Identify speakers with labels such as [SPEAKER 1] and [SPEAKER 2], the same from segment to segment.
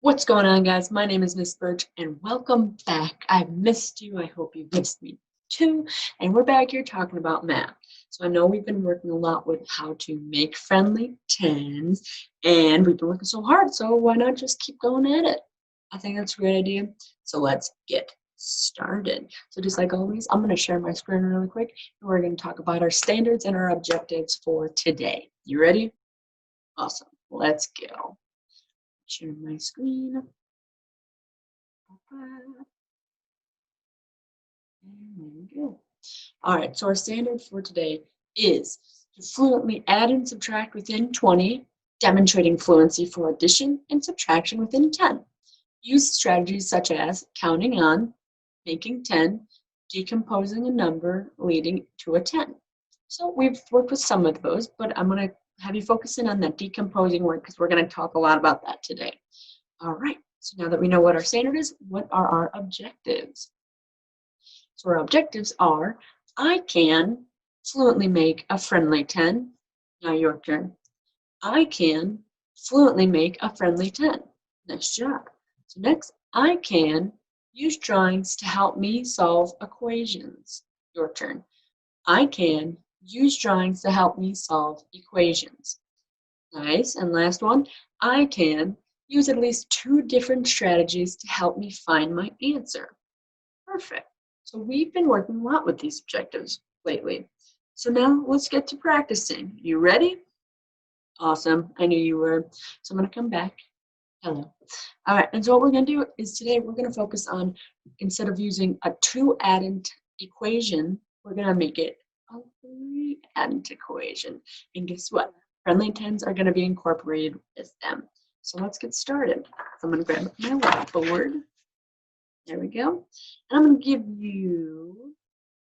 [SPEAKER 1] What's going on, guys? My name is Miss Birch, and welcome back. I've missed you. I hope you missed me too. And we're back here talking about math. So I know we've been working a lot with how to make friendly tens, and we've been working so hard, so why not just keep going at it? I think that's a great idea. So let's get started. So just like always, I'm going to share my screen really quick, and we're going to talk about our standards and our objectives for today. You ready? Awesome. Let's go. Share my screen. And there we go. All right, so our standard for today is to fluently add and subtract within 20, demonstrating fluency for addition and subtraction within 10. Use strategies such as counting on, making 10, decomposing a number leading to a 10. So we've worked with some of those, but I'm going to have you focus in on that decomposing word because we're going to talk a lot about that today. All right, so now that we know what our standard is, what are our objectives? So our objectives are, I can fluently make a friendly 10. Now your turn. I can fluently make a friendly 10. Nice job. So next, I can use drawings to help me solve equations. Your turn. I can use drawings to help me solve equations. Nice. And last one, I can use at least 2 different strategies to help me find my answer. Perfect. So we've been working a lot with these objectives lately. So now let's get to practicing. You ready? Awesome. I knew you were. So I'm going to come back. Hello. All right. And so what we're going to do is today we're going to focus on, instead of using a 2-adent equation, we're going to make it a 3-adent equation. And guess what? Friendly tens are going to be incorporated with them. So let's get started. So I'm going to grab my whiteboard. There we go. And I'm going to give you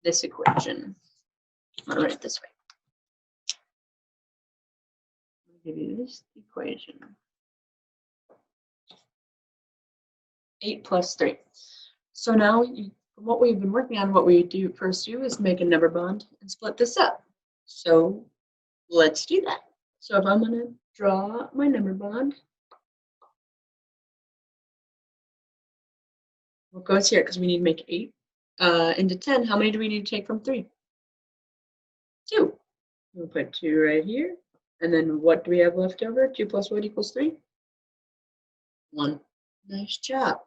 [SPEAKER 1] this equation. I'm going to write it this way. I'm going to give you this equation. 8 plus 3. So now, from what we've been working on, what we first do is make a number bond and split this up. So let's do that. So if I'm going to draw my number bond, what goes here? Because we need to make 8 into 10. How many do we need to take from 3? 2. We'll put 2 right here. And then what do we have left over? 2 plus what equals 3? 1. Nice job.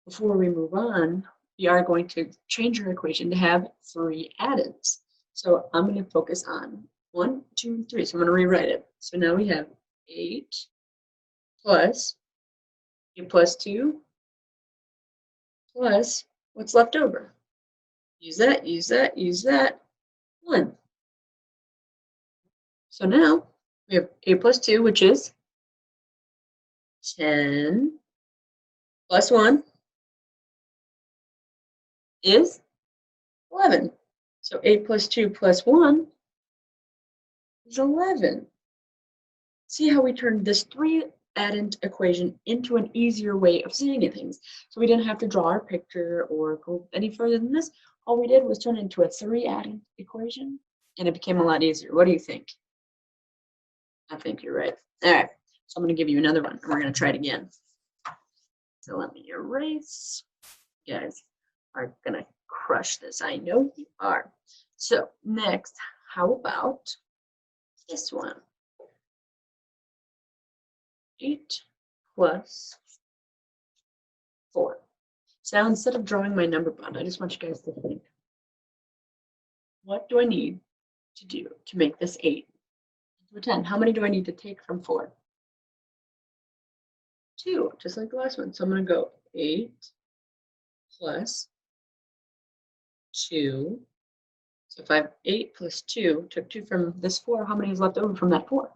[SPEAKER 1] Before we move on, we are going to change our equation to have 3 addends. So I'm going to focus on 1, 2, and 3. So I'm going to rewrite it. So now we have 8 plus 8 plus 2 plus what's left over. Use that, use that, use that. 1. So now we have 8 plus 2, which is 10 plus 1 is 11. So 8 plus 2 plus 1 is 11. See how we turned this 3-adent equation into an easier way of seeing things. So we didn't have to draw our picture or go any further than this. All we did was turn it into a 3-adent equation, and it became a lot easier. What do you think? I think you're right. All right, so I'm going to give you another one, and we're going to try it again. So let me erase. You guys are going to crush this. I know you are. So next, how about this one? 8 plus 4. So now instead of drawing my number bond, I just want you guys to think, what do I need to do to make this 8 into a 10? How many do I need to take from 4? 2, just like the last one. So I'm going to go 8 plus 2. So if I have 8 plus 2, took 2 from this 4, how many is left over from that 4?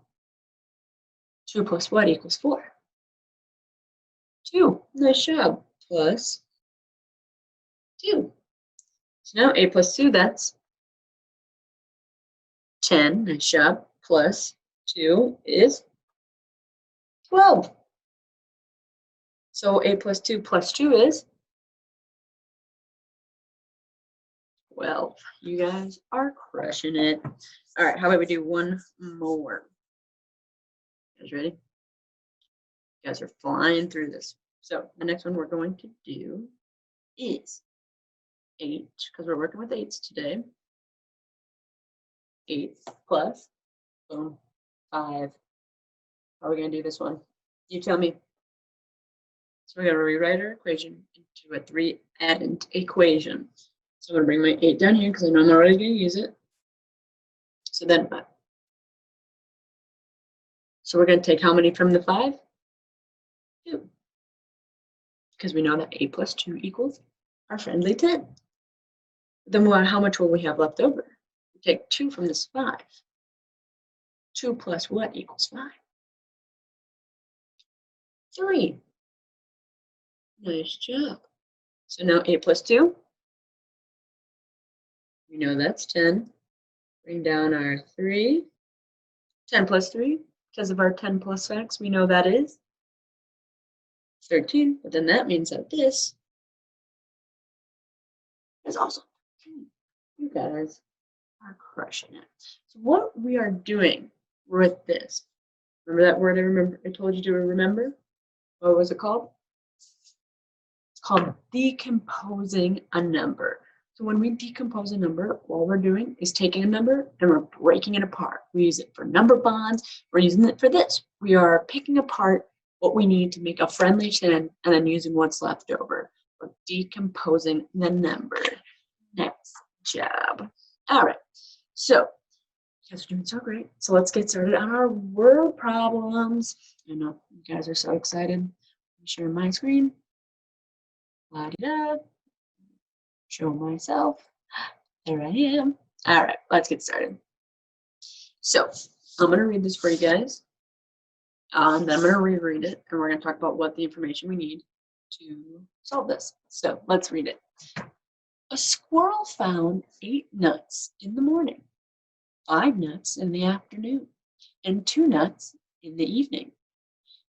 [SPEAKER 1] 2 plus what equals 4? 2. Nice job. Plus 2. So now 8 plus 2, that's 10. Nice job. Plus 2 is 12. So 8 plus 2 plus 2 is 12. You guys are crushing it. All right, how about we do one more? You guys ready? You guys are flying through this. So the next one we're going to do is 8, because we're working with 8s today. 8 plus, boom, 5. How are we going to do this one? You tell me. So we're going to rewrite our equation into a 3-addend equation. So I'm going to bring my 8 down here because I know I'm already going to use it. So then 5. So we're going to take how many from the 5? 2. Because we know that 8 plus 2 equals our friendly 10. Then how much will we have left over? We take 2 from this 5. 2 plus what equals 5? 3. Nice job. So now 8 plus 2. We know that's 10. Bring down our 3. 10 plus 3. Because of our 10 plus facts, we know that is 13. But then that means that this is also 13. You guys are crushing it. So what we are doing with this, remember that word I told you to remember? What was it called? It's called decomposing a number. So when we decompose a number, all we're doing is taking a number and we're breaking it apart. We use it for number bonds. We're using it for this. We are picking apart what we need to make a friendly 10 and then using what's left over. We're decomposing the number. Nice job. All right. So you guys are doing so great. So let's get started on our word problems. I know you guys are so excited. I'm sharing my screen. La-di-da. Show myself. There I am. All right, let's get started. So I'm going to read this for you guys. Then I'm going to reread it, and we're going to talk about what the information we need to solve this. So let's read it. A squirrel found 8 nuts in the morning, 5 nuts in the afternoon, and 2 nuts in the evening.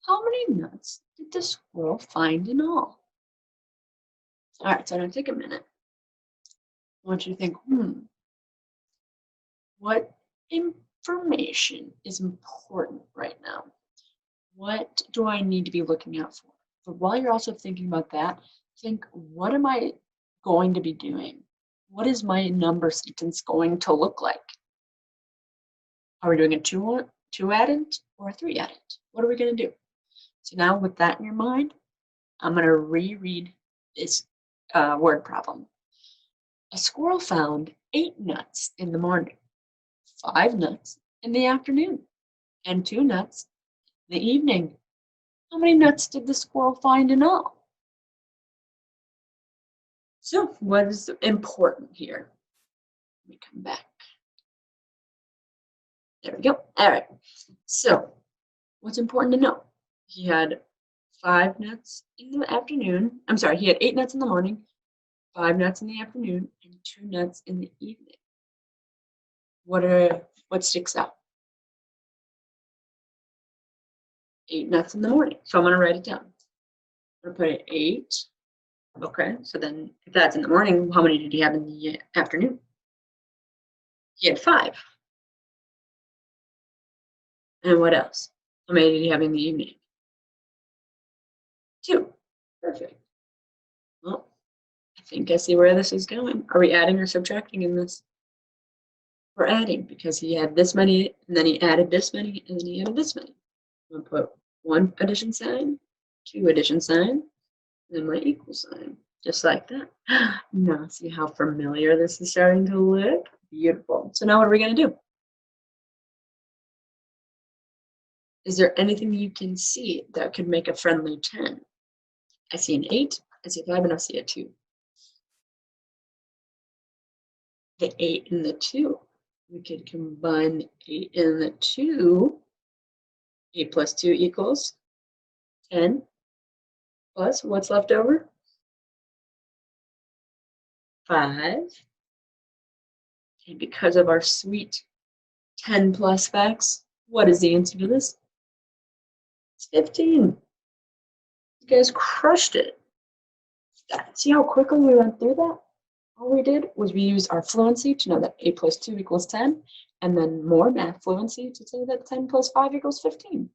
[SPEAKER 1] How many nuts did the squirrel find in all? All right, so I'm going to take a minute. I want you to think, what information is important right now? What do I need to be looking out for? But while you're also thinking about that, think, what am I going to be doing? What is my number sentence going to look like? Are we doing a 2-addend or a 3-addend? What are we going to do? So now with that in your mind, I'm going to reread this word problem. A squirrel found 8 nuts in the morning, 5 nuts in the afternoon, and 2 nuts in the evening. How many nuts did the squirrel find in all? So what is important here? Let me come back. There we go. All right. So what's important to know? He had 5 nuts in the afternoon. I'm sorry, he had 8 nuts in the morning, 5 nuts in the afternoon, and 2 nuts in the evening. What sticks out? 8 nuts in the morning. So I'm going to write it down. I'm going to put it 8. Okay, so then if that's in the morning, how many did he have in the afternoon? He had 5. And what else? How many did he have in the evening? 2. Perfect. Well, I think I see where this is going. Are we adding or subtracting in this? We're adding because he had this many, and then he added this many, and then he added this many. I'm going to put 1 addition sign, 2 addition sign, and then my equal sign, just like that. Now see how familiar this is starting to look? Beautiful. So now what are we going to do? Is there anything you can see that could make a friendly 10? I see an 8, I see a 5, and I see a 2. The 8 and the 2. We could combine the 8 and the 2. 8 plus 2 equals 10. Plus, what's left over? 5. And because of our sweet 10 plus facts, what is the answer to this? It's 15. You guys crushed it. See how quickly we went through that? All we did was we used our fluency to know that 8 plus 2 equals 10, and then more math fluency to say that 10 plus 5 equals 15.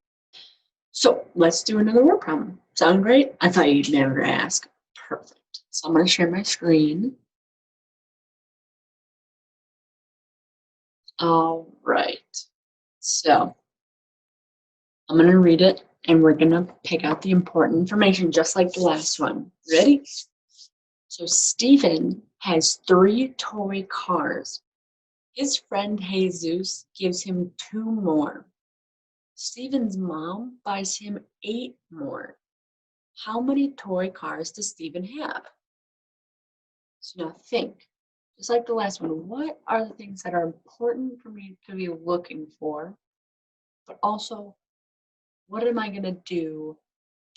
[SPEAKER 1] So let's do another word problem. Sound great? I thought you'd never ask. Perfect. So I'm going to share my screen. All right. So I'm going to read it, and we're going to pick out the important information, just like the last one. Ready? So Stephen has 3 toy cars. His friend Jesus gives him 2 more. Stephen's mom buys him 8 more. How many toy cars does Stephen have? So now think, just like the last one, what are the things that are important for me to be looking for? But also, what am I going to do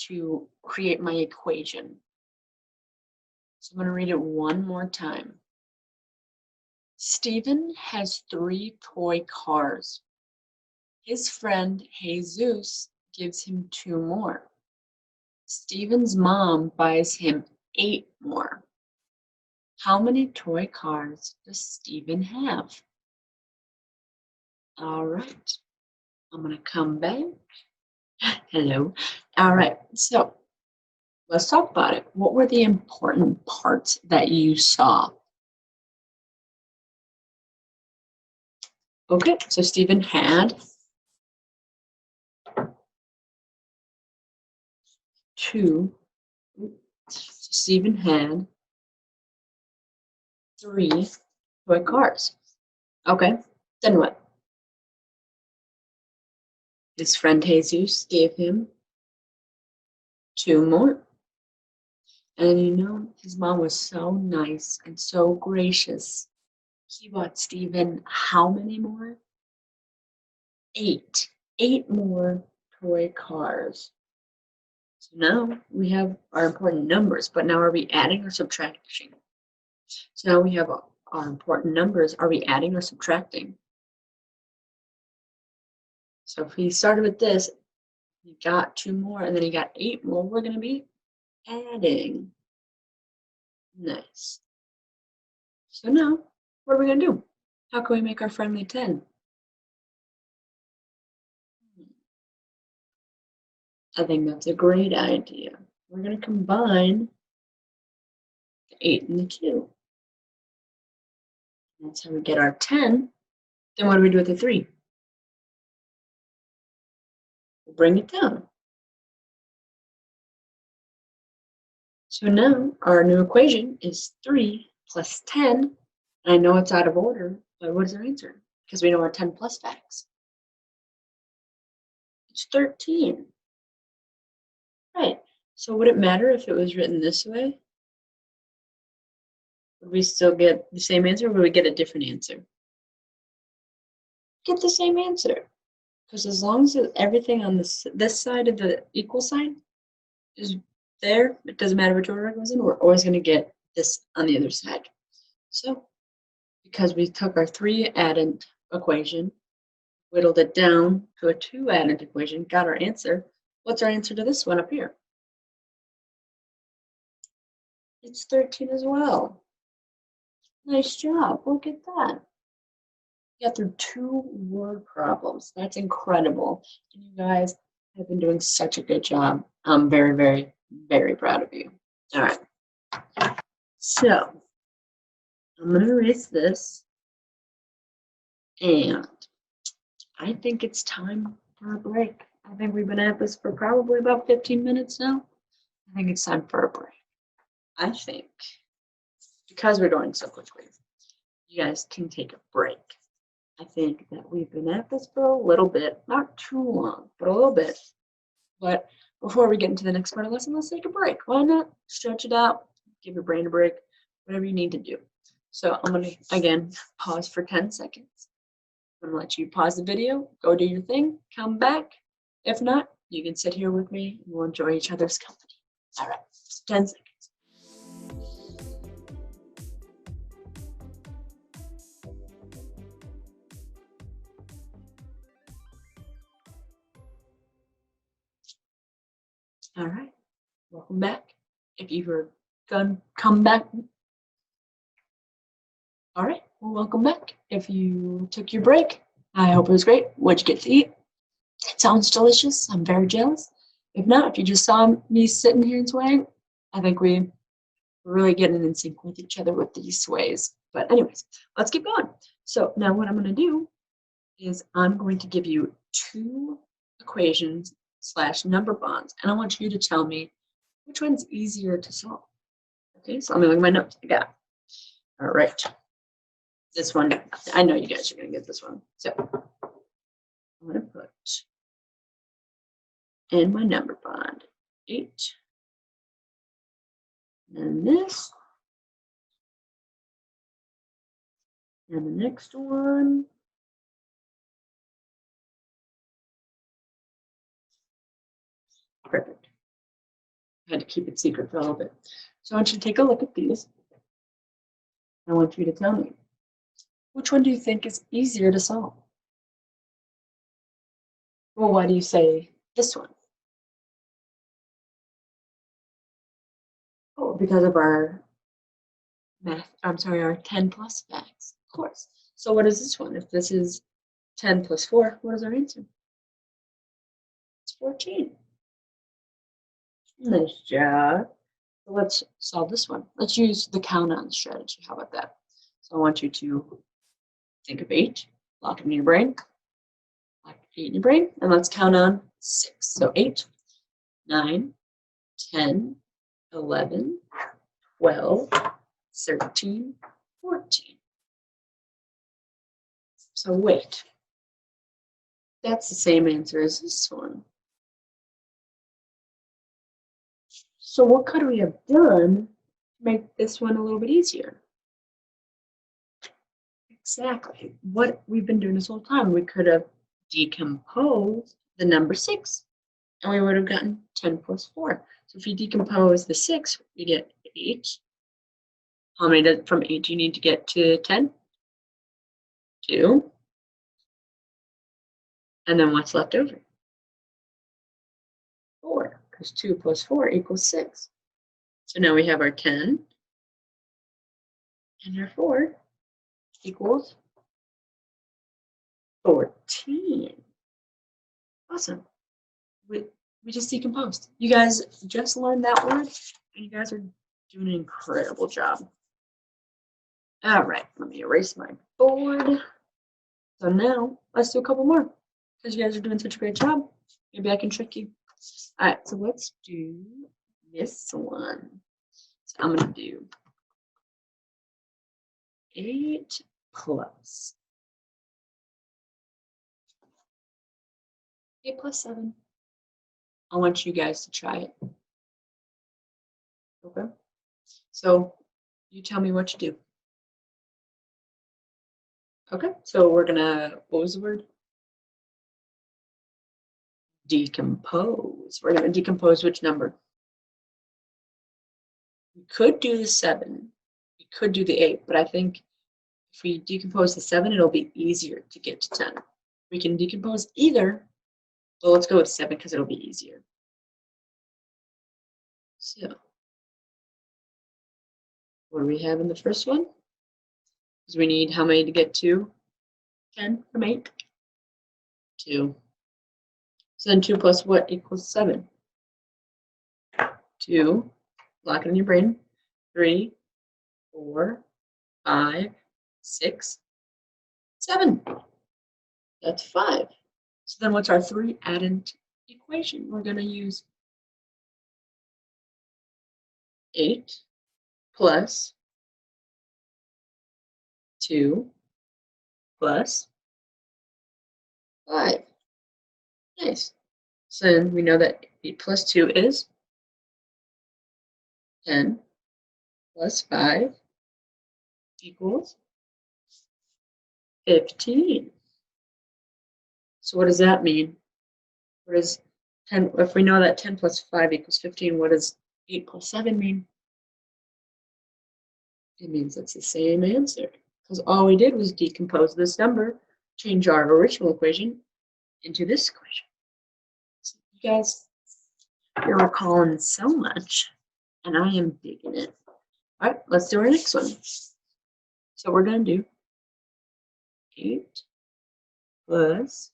[SPEAKER 1] to create my equation? So I'm going to read it one more time. Stephen has 3 toy cars. His friend Jesus gives him 2 more. Stephen's mom buys him 8 more. How many toy cars does Stephen have? All right, I'm going to come back. Hello. All right, so let's talk about it. What were the important parts that you saw? Okay, so Stephen had 2. So Stephen had 3 toy cars. Okay, then what? His friend Jesus gave him 2 more. And you know, his mom was so nice and so gracious. He bought Stephen how many more? 8. 8 more toy cars. So now we have our important numbers, but now are we adding or subtracting? So now we have our important numbers. Are we adding or subtracting? So if we started with this, he got 2 more, and then he got 8 more, we're going to be adding. Nice. So now, what are we going to do? How can we make our friendly 10? I think that's a great idea. We're going to combine the 8 and the 2. That's how we get our 10. Then what do we do with the 3? We'll bring it down. So now our new equation is 3 plus 10. And I know it's out of order, but what is our answer? Because we know our 10 plus facts. It's 13. Right. So would it matter if it was written this way? Would we still get the same answer, or would we get a different answer? Get the same answer. Because as long as everything on this side of the equal sign is there, it doesn't matter which order it goes in, we're always going to get this on the other side. So because we took our 3 addend equation, whittled it down to a 2 addend equation, got our answer. What's our answer to this one up here? It's 13 as well. Nice job. Look at that. You got through 2 word problems. That's incredible. And you guys have been doing such a good job. I'm very, very, very proud of you. All right. So I'm going to erase this. And I think it's time for a break. I think we've been at this for probably about 15 minutes now. I think it's time for a break. I think because we're going so quickly, you guys can take a break. I think that we've been at this for a little bit, not too long, but a little bit. But before we get into the next part of the lesson, let's take a break. Why not? Stretch it out, give your brain a break, whatever you need to do. So I'm going to, again, pause for 10 seconds. I'm going to let you pause the video, go do your thing, come back. If not, you can sit here with me and we'll enjoy each other's company. All right, 10 seconds. All right, welcome back. If you were gonna come back, all right, well, welcome back. If you took your break, I hope it was great. What'd you get to eat? It sounds delicious. I'm very jealous. If not, if you just saw me sitting here and swaying, I think we're really getting in sync with each other with these sways. But anyways, let's keep going. So now what I'm going to do is I'm going to give you two equations / number bonds, and I want you to tell me which one's easier to solve. Okay, so let me look at my notes. I got it. All right. This one, I know you guys are going to get this one. So I'm going to put in my number bond 8. And this. And the next one. Perfect. I had to keep it secret for a little bit. So I want you to take a look at these. I want you to tell me, which one do you think is easier to solve? Well, why do you say this one? Oh, because of our our 10 plus facts, of course. So what is this one? If this is 10 plus 4, what is our answer? It's 14. Nice job. So let's solve this one. Let's use the count on strategy. How about that? So I want you to think of 8, lock it in your brain, lock 8 in your brain, and let's count on 6. So 8, 9, 10, 11, 12, 13, 14. So wait, that's the same answer as this one. So what could we have done to make this one a little bit easier? Exactly. What we've been doing this whole time, we could have decomposed the number 6, and we would have gotten 10 plus 4. So if you decompose the 6, we get 8. How many from 8 do you need to get to 10? 2. And then what's left over? 4, because 2 plus 4 equals 6. So now we have our 10, and our 4 equals 14. Awesome. We just decomposed. You guys just learned that word, and you guys are doing an incredible job. All right, let me erase my board. So now let's do a couple more, because you guys are doing such a great job. Maybe I can trick you. All right, so let's do this one. So I'm going to do 8 plus 8 plus 7. I want you guys to try it. Okay? So you tell me what to do. Okay, so we're gonna, what was the word? Decompose. We're gonna decompose which number? We could do the 7. We could do the 8, but I think if we decompose the 7, it'll be easier to get to 10. We can decompose either. Well, let's go with 7 because it'll be easier. So, what do we have in the first one? Because we need how many to get to 10 from 8? 2. So then 2 plus what equals 7? 2. Lock it in your brain. 3, 4, 5, 6, 7. That's 5. So then what's our 3-additive equation? We're going to use 8 plus 2 plus 5. Nice. So then we know that 8 plus 2 is 10 plus 5 equals 15. So what does that mean? What is 10? If we know that 10 plus 5 equals 15, what does 8 plus 7 mean? It means it's the same answer, because all we did was decompose this number, change our original equation into this equation. So you guys, you're recalling so much, and I am digging it. All right, let's do our next one. So we're going to do 8 plus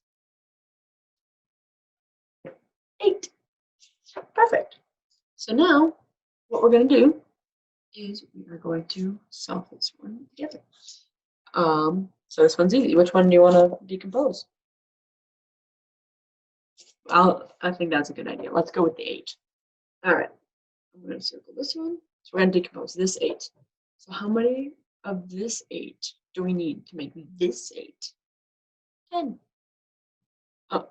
[SPEAKER 1] 8. Perfect. So now what we're going to do is we are going to solve this one together. So this one's easy. Which one do you want to decompose? I think that's a good idea. Let's go with the 8. All right. I'm going to circle this one. So we're going to decompose this 8. So how many of this 8 do we need to make this 8? 10. Oh,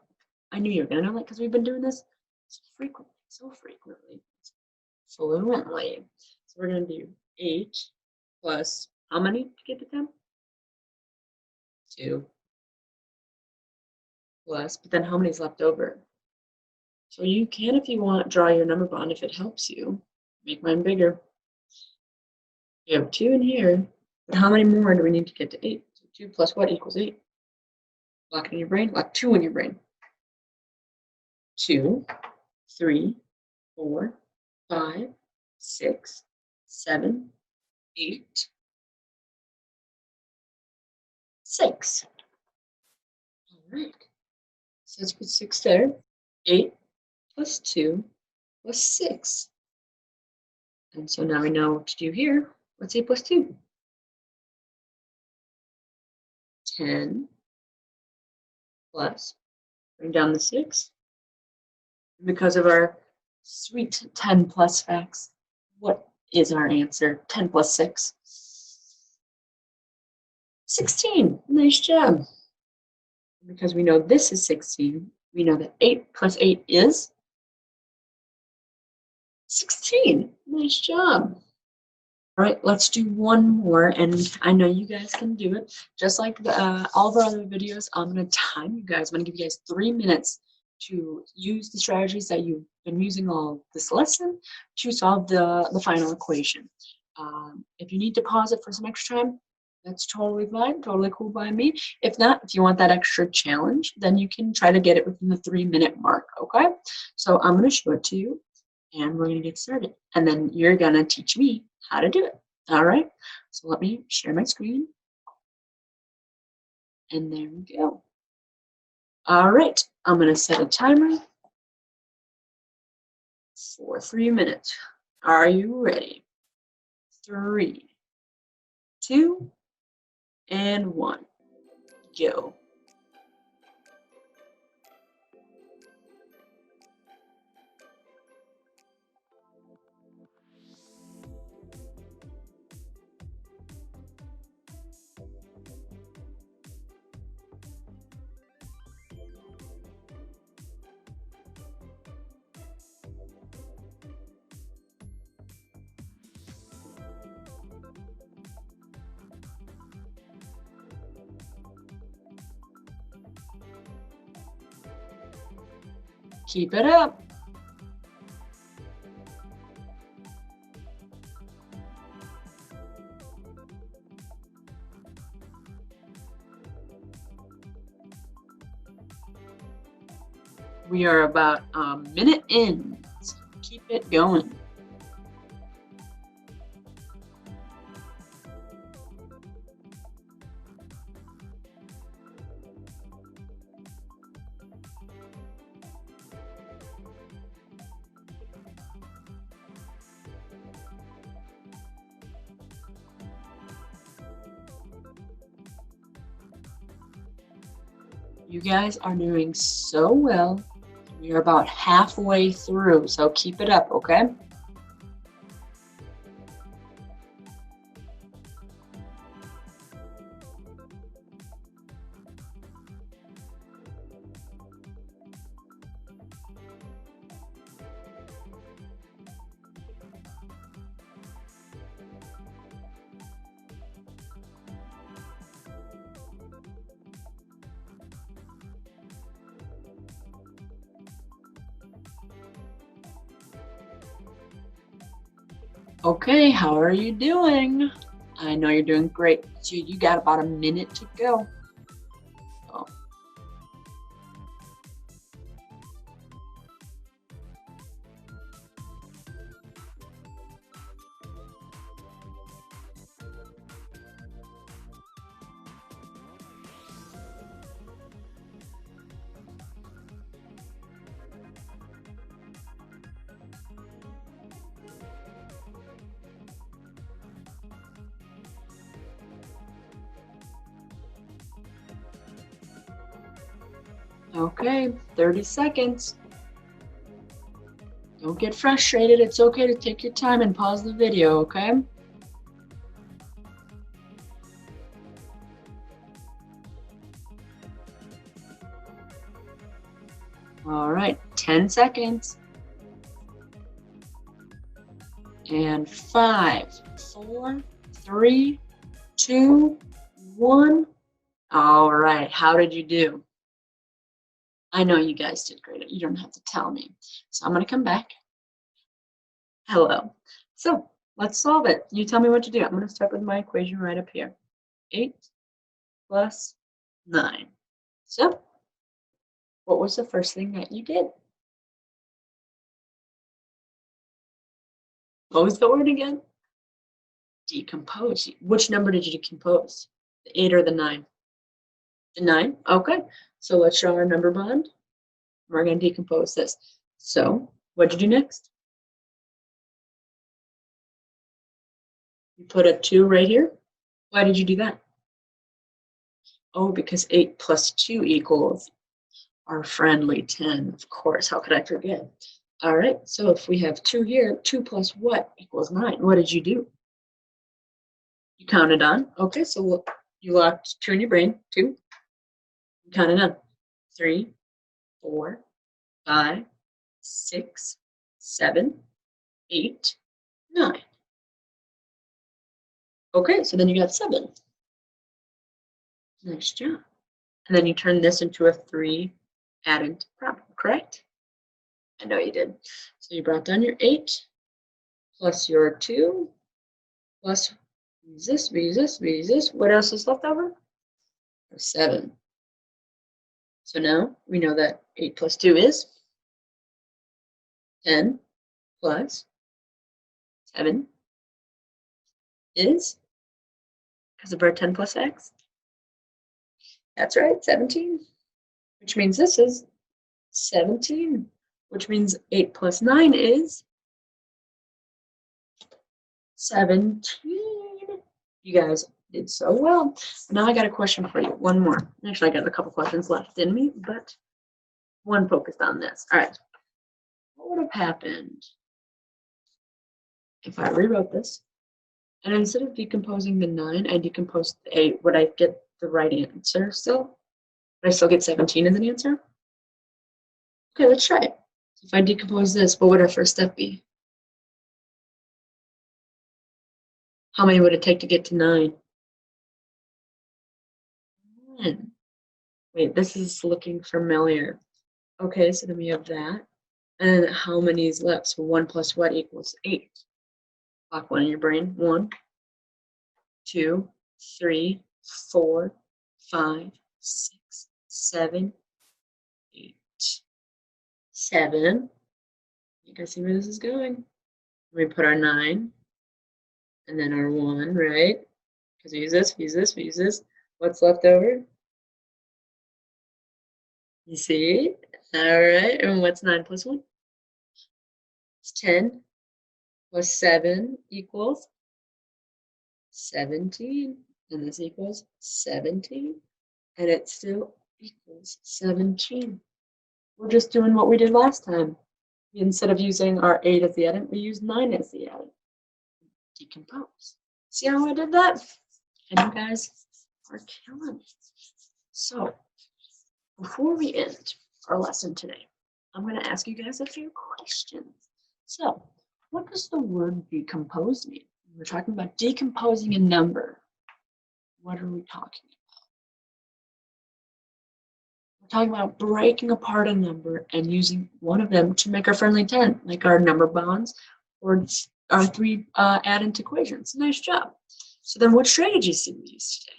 [SPEAKER 1] I knew you were going to know that because we've been doing this so frequently, fluently. So we're going to do 8 plus how many to get to 10? 2 plus, but then how many is left over? So you can, if you want, draw your number bond if it helps you. Make mine bigger. You have 2 in here, but how many more do we need to get to 8? So 2 plus what equals 8? Lock it in your brain. Lock 2 in your brain. 2, 3, 4, 5, 6, 7, 8, 6. All right. So let's put 6 there. 8 plus 2 plus 6. And so now we know what to do here. What's 8 plus 2? 10 plus, bring down the 6. Because of our sweet 10 plus facts, what is our answer? 10 plus 6. 16. Nice job. Because we know this is 16, we know that 8 plus 8 is 16. Nice job. All right, let's do one more, and I know you guys can do it. Just like all of our other videos, I'm going to time you guys. I'm going to give you guys 3 minutes to use the strategies that you've been using all this lesson to solve the final equation. If you need to pause it for some extra time, that's totally fine, totally cool by me. If not, if you want that extra challenge, then you can try to get it within the 3-minute mark, okay? So I'm going to show it to you, and we're going to get started. And then you're going to teach me how to do it. All right? So let me share my screen. And there we go. All right. I'm going to set a timer for 3 minutes. Are you ready? 3, 2, and 1. Go. Keep it up. We are about a minute in, so keep it going. You guys are doing so well. We're about halfway through, so keep it up, okay? Okay, how are you doing? I know you're doing great. So you got about a minute to go. Oh. Okay, 30 seconds. Don't get frustrated. It's okay to take your time and pause the video, okay? All right, 10 seconds. And 5, 4, 3, 2, 1. All right, how did you do? I know you guys did great. You don't have to tell me. So I'm going to come back. Hello. So let's solve it. You tell me what to do. I'm going to start with my equation right up here. 8 plus 9. So what was the first thing that you did? What was the word again? Decompose. Which number did you decompose? The 8 or the 9? The 9? Okay. So let's draw our number bond. We're going to decompose this. So what did you do next? You put a 2 right here. Why did you do that? Oh, because 8 plus 2 equals our friendly 10. Of course, how could I forget? All right, so if we have 2 here, 2 plus what equals 9? What did you do? You counted on. Okay, so you locked 2 in your brain. 2. You counted on. 3, 4, 5, 6, 7, 8, 9. Okay, so then you got 7. Nice job. And then you turn this into a 3 addend problem, correct? I know you did. So you brought down your 8 plus your 2 plus this, this. What else is left over? 7. So now we know that 8 plus 2 is 10 plus 7 is, because of our 10 plus x, that's right, 17, which means this is 17, which means 8 plus 9 is 17. You guys did so well. Now I got a question for you. One more. Actually, I got a couple questions left in me, but one focused on this. All right. What would have happened if I rewrote this and instead of decomposing the 9, I decomposed the 8? Would I get the right answer still? Would I still get 17 as an answer? Okay, let's try it. If I decompose this, what would our first step be? How many would it take to get to 9? 10. Wait, this is looking familiar. Okay, so then we have that. And how many is left? So 1 plus what equals 8? Lock one in your brain. 1, 2, 3, 4, 5, 6, 7, 8. 7. You guys see where this is going? We put our 9 and then our 1, right? Because we use this, we use this, we use this. What's left over? You see? All right. And what's 9 plus 1? It's 10 plus 7 equals 17. And this equals 17. And it still equals 17. We're just doing what we did last time. Instead of using our 8 as the addend, we use 9 as the addend. Decompose. See how I did that? And you guys are killing it. So, before we end our lesson today, I'm going to ask you guys a few questions. So, what does the word decompose mean? We're talking about decomposing a number. What are we talking about? We're talking about breaking apart a number and using one of them to make our friendly 10, like our number bonds or our 3 addend equations. Nice job. So then what strategies did we use today?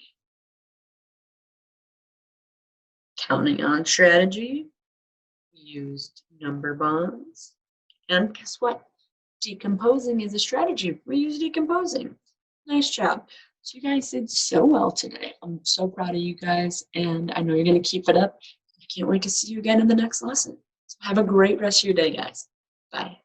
[SPEAKER 1] Counting on strategy. We used number bonds. And guess what? Decomposing is a strategy. We use decomposing. Nice job. So you guys did so well today. I'm so proud of you guys, and I know you're going to keep it up. I can't wait to see you again in the next lesson. So have a great rest of your day, guys. Bye.